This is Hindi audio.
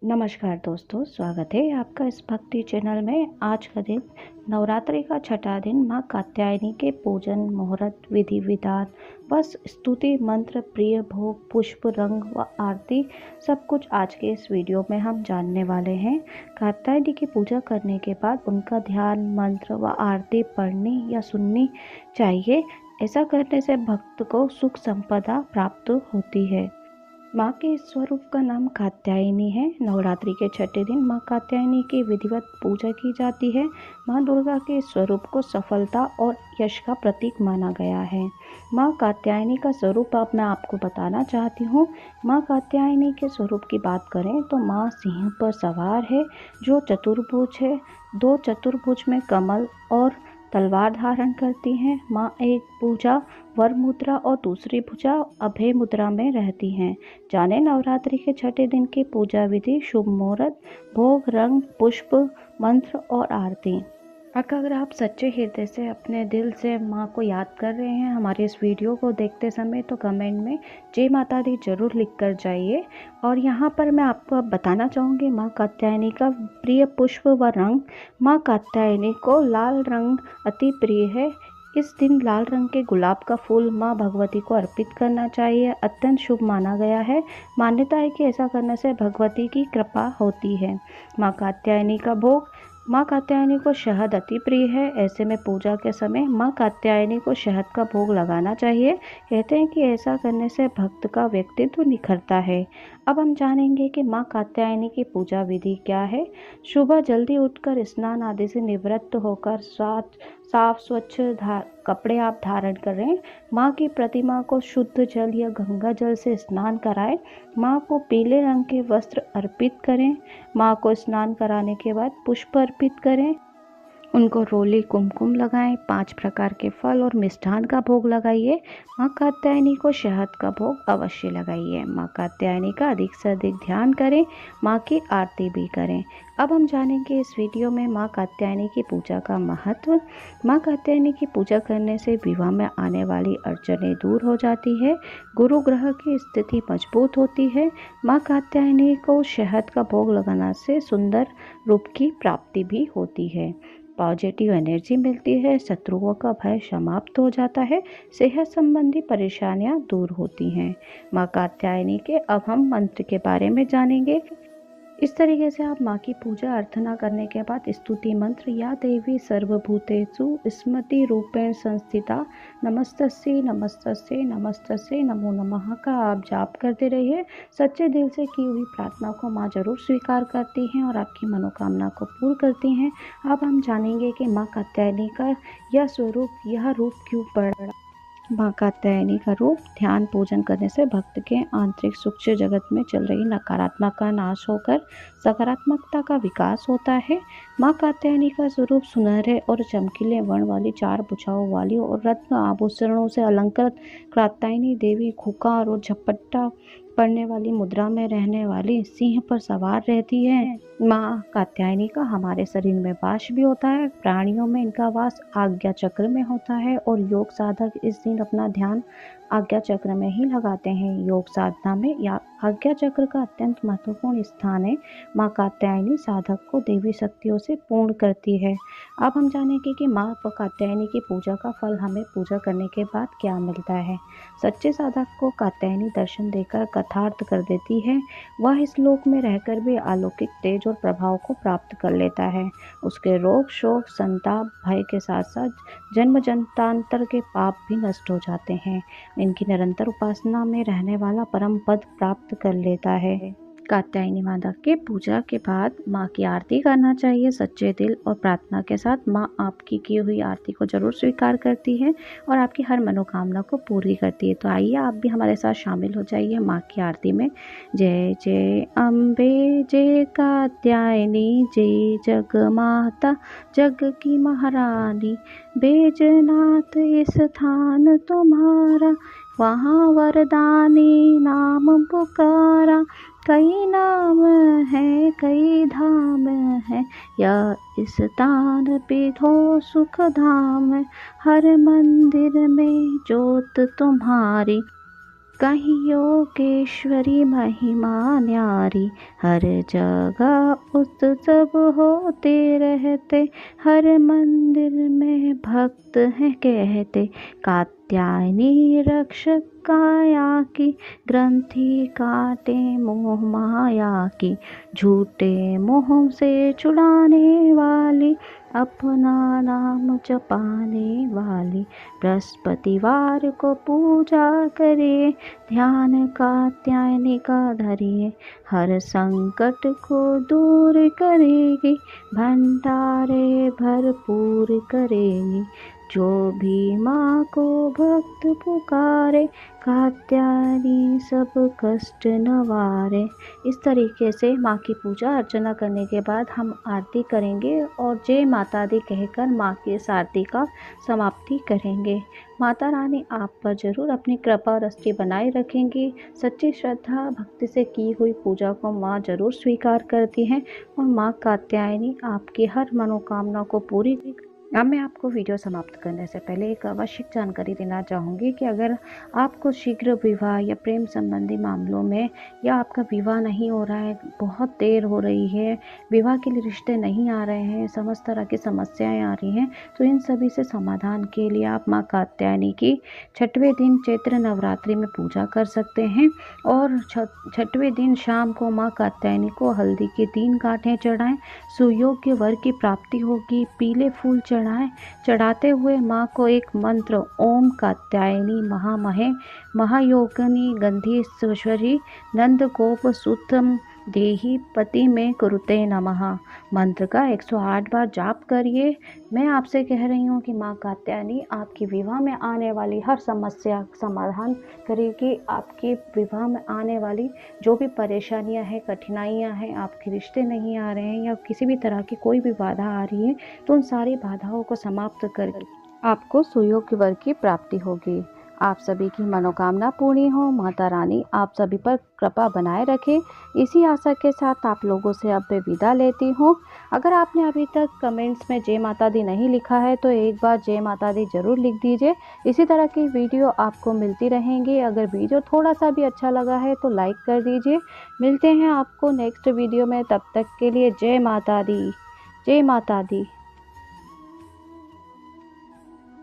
नमस्कार दोस्तों, स्वागत है आपका इस भक्ति चैनल में। आज का दिन नवरात्रि का छठा दिन माँ कात्यायनी के पूजन मुहूर्त विधि विधान बस स्तुति मंत्र प्रिय भोग पुष्प रंग व आरती सब कुछ आज के इस वीडियो में हम जानने वाले हैं। कात्यायनी की पूजा करने के बाद उनका ध्यान मंत्र व आरती पढ़नी या सुननी चाहिए। ऐसा करने से भक्त को सुख संपदा प्राप्त होती है। माँ के इस स्वरूप का नाम कात्यायनी है। नवरात्रि के छठे दिन माँ कात्यायनी की विधिवत पूजा की जाती है। माँ दुर्गा के इस स्वरूप को सफलता और यश का प्रतीक माना गया है। माँ कात्यायनी का स्वरूप अब मैं आपको बताना चाहती हूँ। माँ कात्यायनी के स्वरूप की बात करें तो माँ सिंह पर सवार है जो चतुर्भुज है। दो चतुर्भुज में कमल और तलवार धारण करती हैं। माँ एक भुजा वर मुद्रा और दूसरी भुजा अभय मुद्रा में रहती हैं। जाने नवरात्रि के छठे दिन की पूजा विधि, शुभ मुहूर्त, भोग रंग पुष्प मंत्र और आरती। अगर आप सच्चे हृदय से अपने दिल से माँ को याद कर रहे हैं हमारे इस वीडियो को देखते समय, तो कमेंट में जय माता दी जरूर लिख कर जाइए। और यहाँ पर मैं आपको अब बताना चाहूँगी माँ कात्यायनी का प्रिय पुष्प व रंग। माँ कात्यायनी को लाल रंग अति प्रिय है। इस दिन लाल रंग के गुलाब का फूल माँ भगवती को अर्पित करना चाहिए। अत्यंत शुभ माना गया है। मान्यता है कि ऐसा करने से भगवती की कृपा होती है। माँ कात्यायनी का भोग, माँ कात्यायनी को शहद अति प्रिय है। ऐसे में पूजा के समय माँ कात्यायनी को शहद का भोग लगाना चाहिए। कहते हैं कि ऐसा करने से भक्त का व्यक्तित्व निखरता है। अब हम जानेंगे कि माँ कात्यायनी की पूजा विधि क्या है। सुबह जल्दी उठकर स्नान आदि से निवृत्त होकर साफ स्वच्छ कपड़े आप धारण करें। माँ की प्रतिमा को शुद्ध जल या गंगा जल से स्नान कराएं। माँ को पीले रंग के वस्त्र अर्पित करें। माँ को स्नान कराने के बाद पुष्प अर्पित करें। उनको रोली कुमकुम लगाएं। 5 प्रकार के फल और मिष्ठान का भोग लगाइए। माँ कात्यायनी को शहद का भोग अवश्य लगाइए। माँ कात्यायनी का अधिक से अधिक ध्यान करें। माँ की आरती भी करें। अब हम जानेंगे इस वीडियो में माँ कात्यायनी की पूजा का महत्व। माँ कात्यायनी की पूजा करने से विवाह में आने वाली अड़चनें दूर हो जाती है। गुरु ग्रह की स्थिति मजबूत होती है। माँ कात्यायनी को शहद का भोग लगाने से सुंदर रूप की प्राप्ति भी होती है। पॉजिटिव एनर्जी मिलती है। शत्रुओं का भय समाप्त हो जाता है। सेहत संबंधी परेशानियां दूर होती हैं। माँ कात्यायनी के अब हम मंत्र के बारे में जानेंगे। इस तरीके से आप माँ की पूजा अर्चना करने के बाद स्तुति मंत्र, या देवी सर्वभूतेषु स्मृति रूपेण संस्थिता नमस्तस्यै नमस्तस्यै नमस्तस्यै नमो नमः का आप जाप करते रहिए। सच्चे दिल से की हुई प्रार्थना को माँ जरूर स्वीकार करती हैं और आपकी मनोकामना को पूर्ण करती हैं। अब हम जानेंगे कि माँ कात्यायनी का यह स्वरूप, यह रूप क्यों पड़ा। माँ कात्यायनी का रूप, ध्यान पूजन करने से भक्त के आंतरिक सूक्ष्म जगत में चल रही नकारात्मक का नाश होकर सकारात्मकता का विकास होता है। माँ कात्यायनी का स्वरूप सुनहरे और चमकीले वर्ण वाली 4 भुजाओं वाली और रत्न आभूषणों से अलंकृत कात्यायनी देवी खुंखार और झपट्टा पड़ने वाली मुद्रा में रहने वाली सिंह पर सवार रहती है। माँ कात्यायनी का हमारे शरीर में वास भी होता है। प्राणियों में इनका वास आज्ञा चक्र में होता है और योग साधक इस दिन अपना ध्यान आज्ञा चक्र में ही लगाते हैं। योग साधना में या आज्ञा चक्र का अत्यंत महत्वपूर्ण स्थान है। माँ कात्यायनी साधक को देवी शक्तियों से पूर्ण करती है। अब हम जानेंगे कि माँ कात्यायनी की पूजा का फल हमें पूजा करने के बाद क्या मिलता है। सच्चे साधक को कात्यायनी दर्शन देकर कथार्थ कर देती है। वह इस लोक में रहकर भी अलौकिक तेज और प्रभाव को प्राप्त कर लेता है। उसके रोग शोक संताप भय के साथ साथ जन्म जन्मांतर के पाप भी नष्ट हो जाते हैं। इनकी निरंतर उपासना में रहने वाला परम पद प्राप्त कर लेता है। कात्यायनी माता के पूजा के बाद माँ की आरती करना चाहिए सच्चे दिल और प्रार्थना के साथ। माँ आपकी की हुई आरती को जरूर स्वीकार करती है और आपकी हर मनोकामना को पूरी करती है। तो आइए आप भी हमारे साथ शामिल हो जाइए माँ की आरती में। जय जय अम्बे जय कात्यायनी जय जग माता जग की महारानी, बैजनाथ स्थान तुम्हारा वहाँ वरदानी नाम पुकारा। कई नाम है कई धाम है, यह स्थान पिधो सुख धाम। हर मंदिर में जोत तुम्हारी, कहीं योगेश्वरी महिमा न्यारी, हर जगह उत्सव होते रहते, हर मंदिर में भक्त हैं कहते। कात्यायनी रक्षक काया की, ग्रंथि काटे मोह माया की। झूठे मोह से छुड़ाने वाली, अपना नाम जपाने वाली। बृहस्पतिवार को पूजा करिए, ध्यान कात्यायनी का धरिए। हर संकट को दूर करेगी, भंडारे भरपूर करेगी। जो भी माँ को भक्त पुकारे, कात्यायनी सब कष्ट नवारे। इस तरीके से माँ की पूजा अर्चना करने के बाद हम आरती करेंगे और जय माता दी कहकर माँ की इस आरती का समाप्ति करेंगे। माता रानी आप पर जरूर अपनी कृपा और दृष्टि बनाए रखेंगी। सच्ची श्रद्धा भक्ति से की हुई पूजा को माँ जरूर स्वीकार करती हैं और माँ कात्यायनी आपकी हर मनोकामना को पूरी। अब मैं आपको वीडियो समाप्त करने से पहले एक आवश्यक जानकारी देना चाहूँगी कि अगर आपको शीघ्र विवाह या प्रेम संबंधी मामलों में, या आपका विवाह नहीं हो रहा है, बहुत देर हो रही है, विवाह के लिए रिश्ते नहीं आ रहे हैं, समस्त तरह की समस्याएं आ रही हैं, तो इन सभी से समाधान के लिए आप माँ कात्यायनी की 6वें दिन चैत्र नवरात्रि में पूजा कर सकते हैं। और 6वें दिन शाम को माँ कात्यायनी को हल्दी के 3 गांठें चढ़ाएं। सुयोग्य वर की प्राप्ति होगी। पीले फूल चढ़ाते हुए माँ को एक मंत्र ओम कात्यायनी महामहे महायोगिनी गंधीश्वरी नंद गोप सुतम देही पति में कुरुते नमः मंत्र का 108 बार जाप करिए। मैं आपसे कह रही हूँ कि माँ कात्यायनी आपके विवाह में आने वाली हर समस्या समाधान करेगी। आपके विवाह में आने वाली जो भी परेशानियाँ हैं, कठिनाइयाँ हैं, आपके रिश्ते नहीं आ रहे हैं या किसी भी तरह की कोई भी बाधा आ रही है, तो उन सारी बाधाओं को समाप्त कर आपको सुयोग्य वर की प्राप्ति होगी। आप सभी की मनोकामना पूरी हो। माता रानी आप सभी पर कृपा बनाए रखे। इसी आशा के साथ आप लोगों से अब मैं विदा लेती हूँ। अगर आपने अभी तक कमेंट्स में जय माता दी नहीं लिखा है तो एक बार जय माता दी जरूर लिख दीजिए। इसी तरह की वीडियो आपको मिलती रहेंगी। अगर वीडियो थोड़ा सा भी अच्छा लगा है तो लाइक कर दीजिए। मिलते हैं आपको नेक्स्ट वीडियो में, तब तक के लिए जय माता दी, जय माता दी।